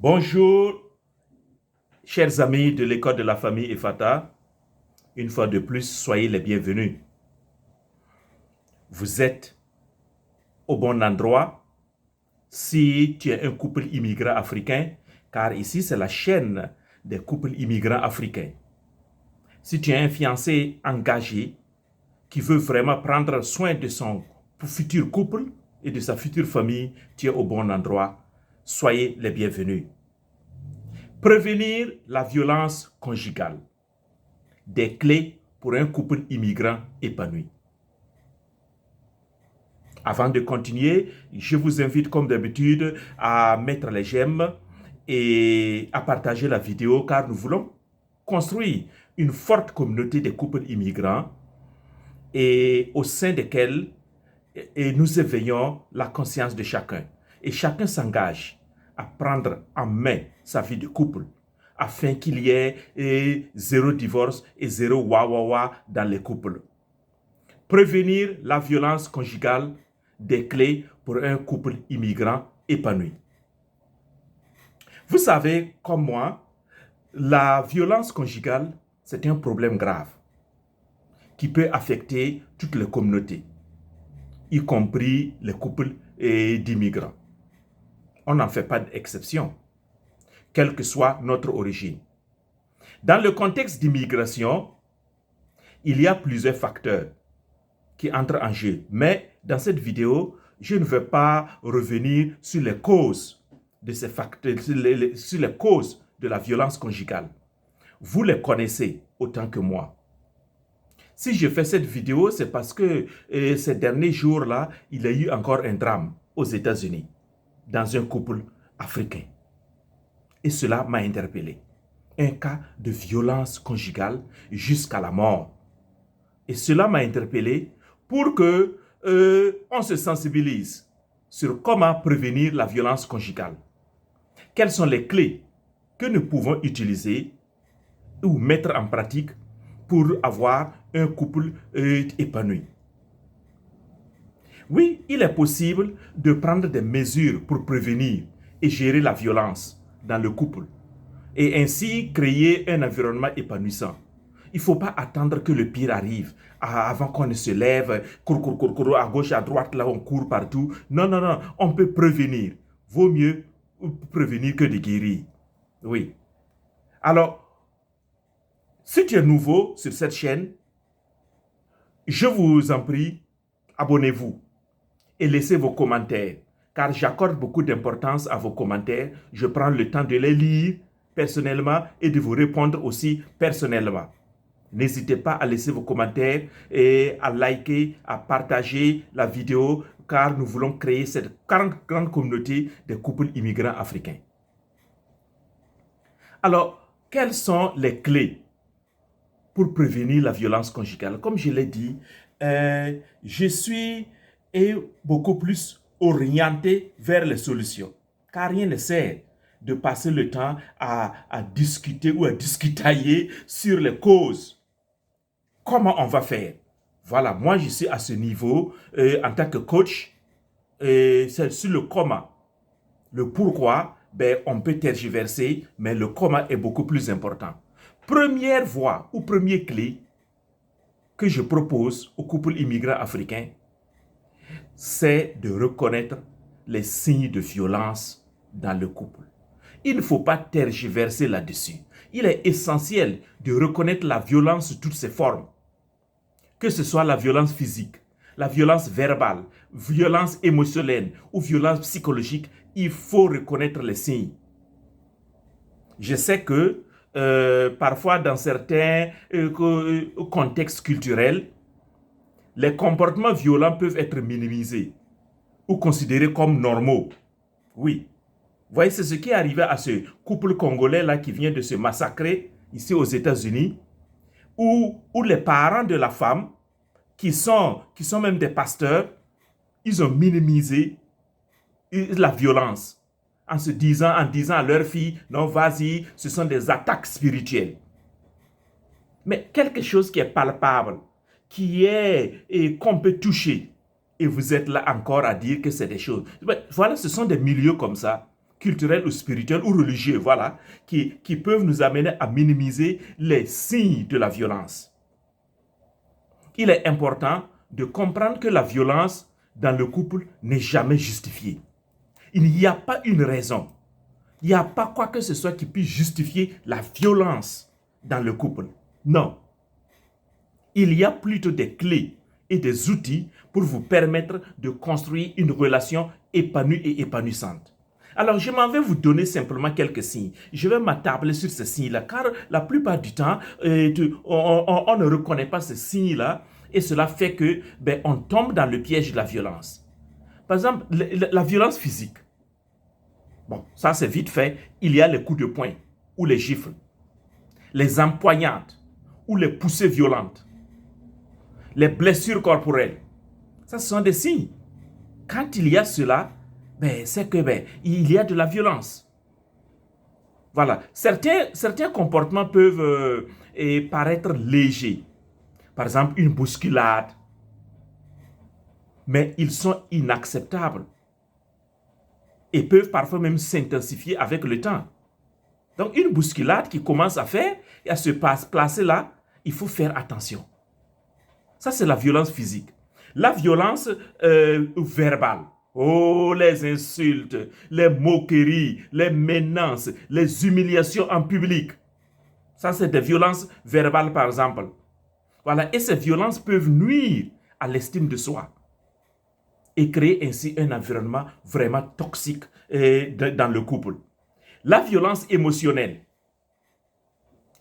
Bonjour, chers amis de l'école de la famille Efata. Une fois de plus, soyez les bienvenus. Vous êtes au bon endroit si tu es un couple immigrant africain, car ici, c'est la chaîne des couples immigrants africains. Si tu es un fiancé engagé qui veut vraiment prendre soin de son futur couple et de sa future famille, tu es au bon endroit. Soyez les bienvenus. Prévenir la violence conjugale. Des clés pour un couple immigrant épanoui. Avant de continuer, je vous invite comme d'habitude à mettre les j'aime et à partager la vidéo car nous voulons construire une forte communauté de couples immigrants et au sein desquels nous éveillons la conscience de chacun. Et chacun s'engage à prendre en main sa vie de couple afin qu'il y ait zéro divorce et zéro wa dans les couples. Prévenir la violence conjugale, des clés pour un couple immigrant épanoui. Vous savez, comme moi, la violence conjugale, c'est un problème grave qui peut affecter toutes les communautés, y compris les couples d'immigrants. On n'en fait pas d'exception, quelle que soit notre origine. Dans le contexte d'immigration, il y a plusieurs facteurs qui entrent en jeu. Mais dans cette vidéo, je ne veux pas revenir sur les causes de ces facteurs, sur les causes de la violence conjugale. Vous les connaissez autant que moi. Si je fais cette vidéo, c'est parce que ces derniers jours-là, il y a eu encore un drame aux États-Unis, dans un couple africain. Et cela m'a interpellé. Un cas de violence conjugale jusqu'à la mort. Et cela m'a interpellé pour que on se sensibilise sur comment prévenir la violence conjugale. Quelles sont les clés que nous pouvons utiliser ou mettre en pratique pour avoir un couple épanoui. Oui, il est possible de prendre des mesures pour prévenir et gérer la violence dans le couple et ainsi créer un environnement épanouissant. Il ne faut pas attendre que le pire arrive avant qu'on ne se lève, cours, à gauche, à droite, là on court partout. Non, on peut prévenir. Vaut mieux prévenir que de guérir. Oui. Alors, si tu es nouveau sur cette chaîne, je vous en prie, abonnez-vous et laissez vos commentaires, car j'accorde beaucoup d'importance à vos commentaires. Je prends le temps de les lire personnellement et de vous répondre aussi personnellement. N'hésitez pas à laisser vos commentaires et à liker, à partager la vidéo, car nous voulons créer cette grande communauté de couples immigrants africains. Alors, quelles sont les clés pour prévenir la violence conjugale? Comme je l'ai dit, je suis beaucoup plus orienté vers les solutions, car rien ne sert de passer le temps à discuter ou à discutailler sur les causes. Comment on va faire? Voilà, moi je suis à ce niveau en tant que coach. C'est sur le comment. Le pourquoi, on peut tergiverser, mais le comment est beaucoup plus important. Première voie ou première clé que je propose aux couples immigrants africains, c'est de reconnaître les signes de violence dans le couple. Il ne faut pas tergiverser là-dessus. Il est essentiel de reconnaître la violence sous toutes ses formes. Que ce soit la violence physique, la violence verbale, violence émotionnelle ou violence psychologique, il faut reconnaître les signes. Je sais que parfois dans certains contextes culturels, les comportements violents peuvent être minimisés ou considérés comme normaux. Oui. Vous voyez, c'est ce qui est arrivé à ce couple congolais-là qui vient de se massacrer ici aux États-Unis, où les parents de la femme, qui sont même des pasteurs, ils ont minimisé la violence en disant à leur fille, non, vas-y, ce sont des attaques spirituelles. Mais quelque chose qui est palpable, qu'on peut toucher, et vous êtes là encore à dire que c'est des choses. Voilà, ce sont des milieux comme ça culturels ou spirituels ou religieux, voilà, qui peuvent nous amener à minimiser les signes de la violence. Il est important de comprendre que la violence dans le couple n'est jamais justifiée. Il n'y a pas une raison. Il n'y a pas quoi que ce soit qui puisse justifier la violence dans le couple. Non. Il y a plutôt des clés et des outils pour vous permettre de construire une relation épanouie et épanouissante. Alors, je m'en vais vous donner simplement quelques signes. Je vais m'attabler sur ces signes-là, car la plupart du temps, on ne reconnaît pas ces signes-là, et cela fait que on tombe dans le piège de la violence. Par exemple, la violence physique. Bon, ça c'est vite fait. Il y a les coups de poing ou les gifles, les empoignades ou les poussées violentes, les blessures corporelles. Ça, ce sont des signes. Quand il y a cela, c'est que il y a de la violence. Voilà. Certains comportements peuvent paraître légers. Par exemple, une bousculade. Mais ils sont inacceptables. Et peuvent parfois même s'intensifier avec le temps. Donc, une bousculade qui commence à faire et à se placer là, il faut faire attention. Ça, c'est la violence physique. La violence verbale. Oh, les insultes, les moqueries, les menaces, les humiliations en public. Ça, c'est des violences verbales, par exemple. Voilà, et ces violences peuvent nuire à l'estime de soi et créer ainsi un environnement vraiment toxique dans le couple. La violence émotionnelle,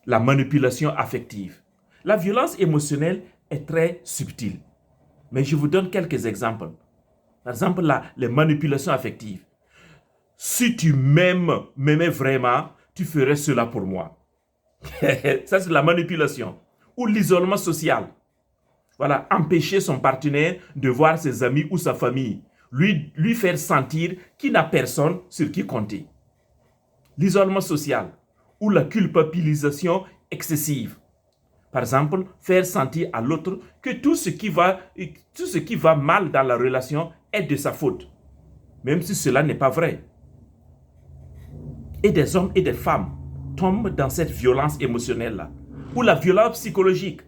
la manipulation affective. La violence émotionnelle est très subtile. Mais je vous donne quelques exemples. Par exemple, les manipulations affectives. Si tu m'aimais vraiment, tu ferais cela pour moi. Ça, c'est la manipulation. Ou l'isolement social. Voilà, empêcher son partenaire de voir ses amis ou sa famille. Lui faire sentir qu'il n'a personne sur qui compter. L'isolement social ou la culpabilisation excessive. Par exemple, faire sentir à l'autre que tout ce qui va mal dans la relation est de sa faute, même si cela n'est pas vrai. Et des hommes et des femmes tombent dans cette violence émotionnelle-là, ou la violence psychologique,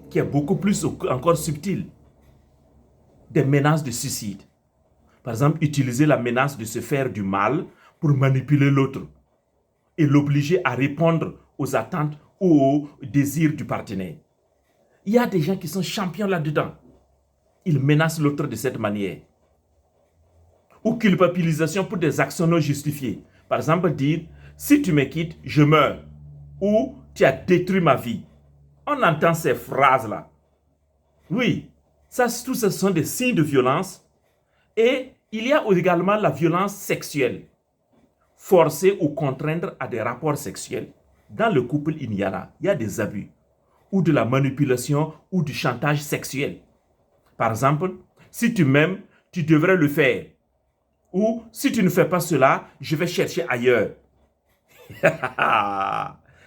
qui est beaucoup plus encore subtile. Des menaces de suicide. Par exemple, utiliser la menace de se faire du mal pour manipuler l'autre et l'obliger à répondre aux attentes ou aux désirs du partenaire. Il y a des gens qui sont champions là-dedans. Ils menacent l'autre de cette manière. Ou culpabilisation pour des actions non justifiées. Par exemple, dire « si tu me quittes, je meurs » ou « tu as détruit ma vie ». On entend ces phrases-là. Oui, tout ça sont des signes de violence. Et il y a également la violence sexuelle. Forcer ou contraindre à des rapports sexuels. Dans le couple, il y a des abus, ou de la manipulation, ou du chantage sexuel. Par exemple, si tu m'aimes, tu devrais le faire. Ou si tu ne fais pas cela, je vais chercher ailleurs.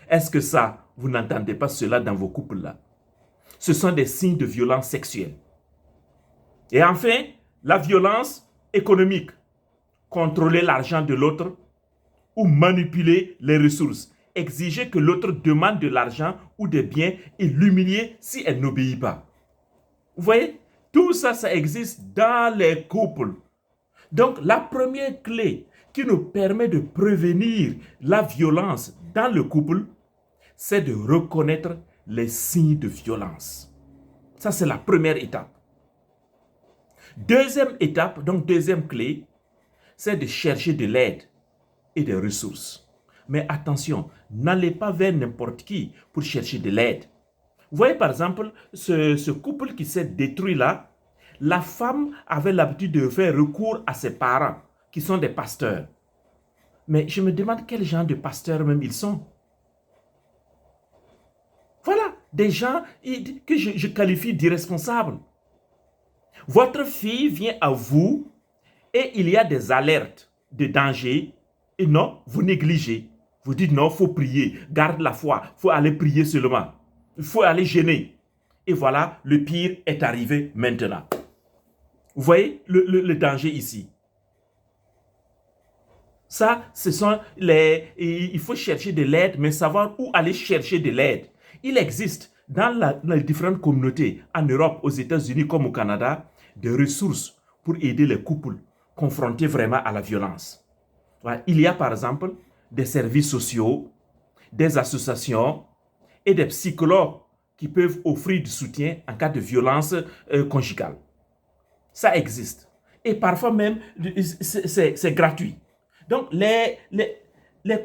Est-ce que ça, vous n'entendez pas cela dans vos couples-là? Ce sont des signes de violence sexuelle. Et enfin, la violence économique. Contrôler l'argent de l'autre ou manipuler les ressources. Exiger que l'autre demande de l'argent ou des biens et l'humilier si elle n'obéit pas. Vous voyez, tout ça, ça existe dans les couples. Donc, la première clé qui nous permet de prévenir la violence dans le couple, c'est de reconnaître les signes de violence. Ça, c'est la première étape. Deuxième étape, donc deuxième clé, c'est de chercher de l'aide et des ressources. Mais attention, n'allez pas vers n'importe qui pour chercher de l'aide. Vous voyez par exemple, ce couple qui s'est détruit là, la femme avait l'habitude de faire recours à ses parents, qui sont des pasteurs. Mais je me demande quel genre de pasteurs même ils sont. Voilà, des gens que je qualifie d'irresponsables. Votre fille vient à vous et il y a des alertes de danger et non, vous négligez. Vous dites non, il faut prier, garde la foi, il faut aller prier seulement. Il faut aller jeûner. Et voilà, le pire est arrivé maintenant. Vous voyez le danger ici. Ça, ce sont les... Il faut chercher de l'aide, mais savoir où aller chercher de l'aide. Il existe dans les différentes communautés, en Europe, aux États-Unis comme au Canada, des ressources pour aider les couples confrontés vraiment à la violence. Voilà. Il y a par exemple des services sociaux, des associations et des psychologues qui peuvent offrir du soutien en cas de violence conjugale. Ça existe. Et parfois même, c'est gratuit. Donc, les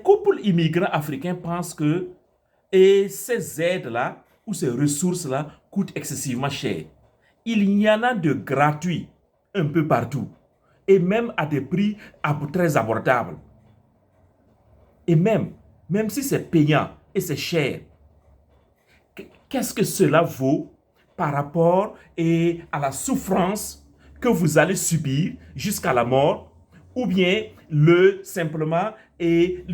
couples immigrants africains pensent que ces aides-là ou ces ressources-là coûtent excessivement cher. Il y en a de gratuits un peu partout et même à des prix très abordables. Et même si c'est payant et c'est cher, qu'est-ce que cela vaut par rapport à la souffrance que vous allez subir jusqu'à la mort, ou bien simplement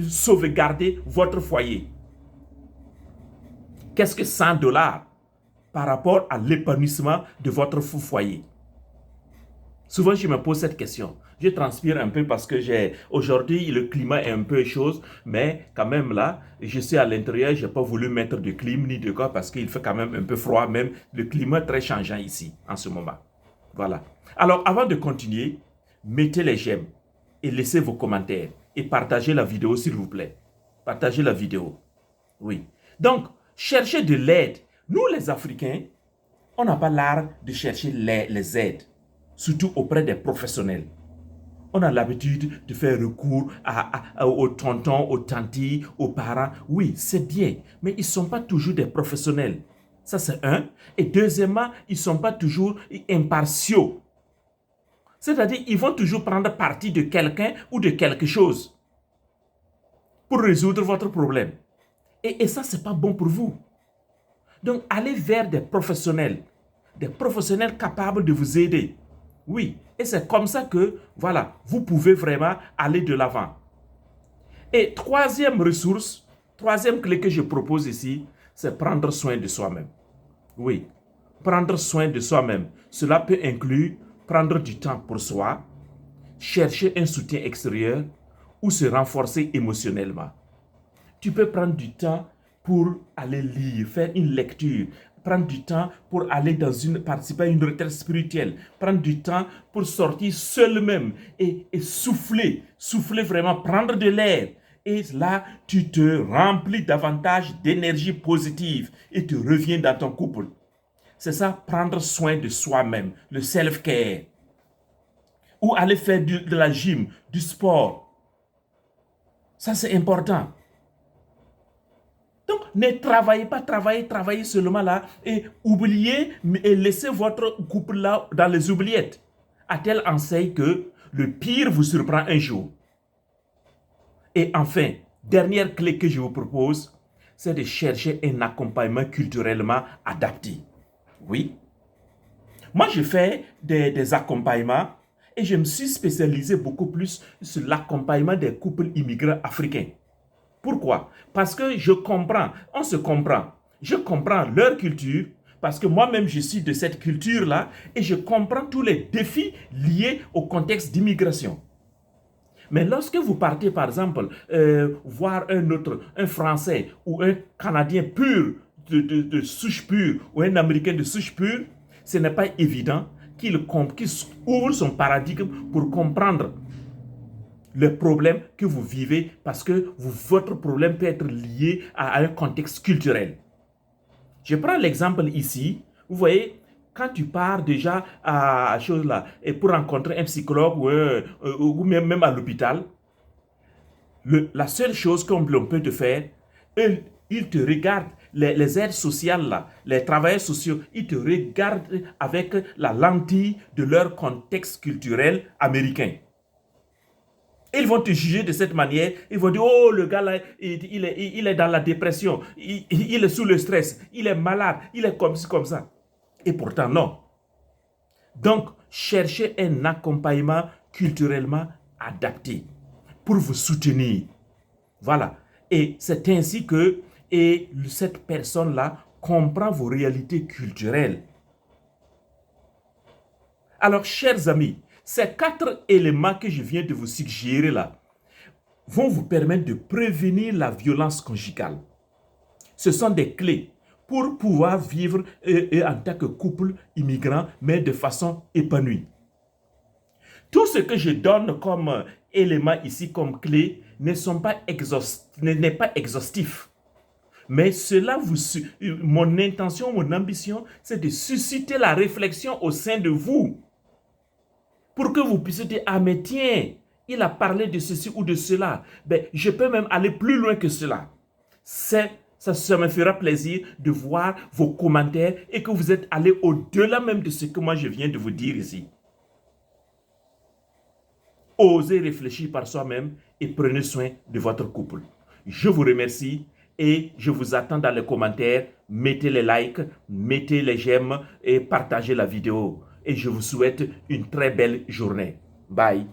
sauvegarder votre foyer? Qu'est-ce que 100 dollars par rapport à l'épanouissement de votre foyer? Souvent, je me pose cette question. Je transpire un peu parce que aujourd'hui, le climat est un peu chaud, mais quand même là, je suis à l'intérieur, je n'ai pas voulu mettre de clim ni de quoi parce qu'il fait quand même un peu froid, même le climat est très changeant ici, en ce moment. Voilà. Alors, avant de continuer, mettez les j'aime et laissez vos commentaires et partagez la vidéo, s'il vous plaît. Partagez la vidéo. Oui. Donc, cherchez de l'aide. Nous, les Africains, on n'a pas l'art de chercher les aides, surtout auprès des professionnels. On a l'habitude de faire recours aux tontons, aux tantis, aux parents. Oui, c'est bien, mais ils ne sont pas toujours des professionnels. Ça, c'est un. Et deuxièmement, ils ne sont pas toujours impartiaux. C'est-à-dire, ils vont toujours prendre parti de quelqu'un ou de quelque chose pour résoudre votre problème. Et ça, ce n'est pas bon pour vous. Donc, allez vers des professionnels capables de vous aider. Oui, et c'est comme ça que, voilà, vous pouvez vraiment aller de l'avant. Et troisième ressource, troisième clé que je propose ici, c'est prendre soin de soi-même. Oui, prendre soin de soi-même. Cela peut inclure prendre du temps pour soi, chercher un soutien extérieur ou se renforcer émotionnellement. Tu peux prendre du temps pour aller lire, faire une lecture, prendre du temps pour aller participer à une retraite spirituelle, prendre du temps pour sortir seul même et souffler vraiment, prendre de l'air. Et là, tu te remplis davantage d'énergie positive et tu reviens dans ton couple. C'est ça, prendre soin de soi-même, le self-care. Ou aller faire de la gym, du sport. Ça, c'est important. Donc, ne travaillez pas, travaillez seulement là et oubliez et laissez votre couple là dans les oubliettes. À telle enseigne que le pire vous surprend un jour. Et enfin, dernière clé que je vous propose, c'est de chercher un accompagnement culturellement adapté. Oui. Moi, je fais des accompagnements et je me suis spécialisé beaucoup plus sur l'accompagnement des couples immigrants africains. Pourquoi? Parce que on se comprend. Je comprends leur culture, parce que moi-même je suis de cette culture-là, et je comprends tous les défis liés au contexte d'immigration. Mais lorsque vous partez, par exemple, voir un Français ou un Canadien pur, de souche pure, ou un Américain de souche pure, ce n'est pas évident qu'il ouvre son paradigme pour comprendre le problème que vous vivez parce que votre problème peut être lié à un contexte culturel. Je prends l'exemple ici. Vous voyez, quand tu pars déjà à chose là et pour rencontrer un psychologue ou même à l'hôpital, la seule chose qu'on peut te faire, ils te regardent, les aides sociales là, les travailleurs sociaux, ils te regardent avec la lentille de leur contexte culturel américain. Ils vont te juger de cette manière. Ils vont dire, oh, le gars là, il est dans la dépression. Il est sous le stress. Il est malade. Il est comme ça. Et pourtant, non. Donc, cherchez un accompagnement culturellement adapté pour vous soutenir. Voilà. Et c'est ainsi que cette personne-là comprend vos réalités culturelles. Alors, chers amis, ces 4 éléments que je viens de vous suggérer là, vont vous permettre de prévenir la violence conjugale. Ce sont des clés pour pouvoir vivre en tant que couple immigrant, mais de façon épanouie. Tout ce que je donne comme élément ici, comme clé, n'est pas exhaustif. Mais cela mon intention, mon ambition, c'est de susciter la réflexion au sein de vous. Pour que vous puissiez dire, ah mais tiens, il a parlé de ceci ou de cela. Ben, je peux même aller plus loin que cela. Ça me fera plaisir de voir vos commentaires et que vous êtes allé au-delà même de ce que moi je viens de vous dire ici. Osez réfléchir par soi-même et prenez soin de votre couple. Je vous remercie et je vous attends dans les commentaires. Mettez les likes, mettez les j'aime et partagez la vidéo. Et je vous souhaite une très belle journée. Bye.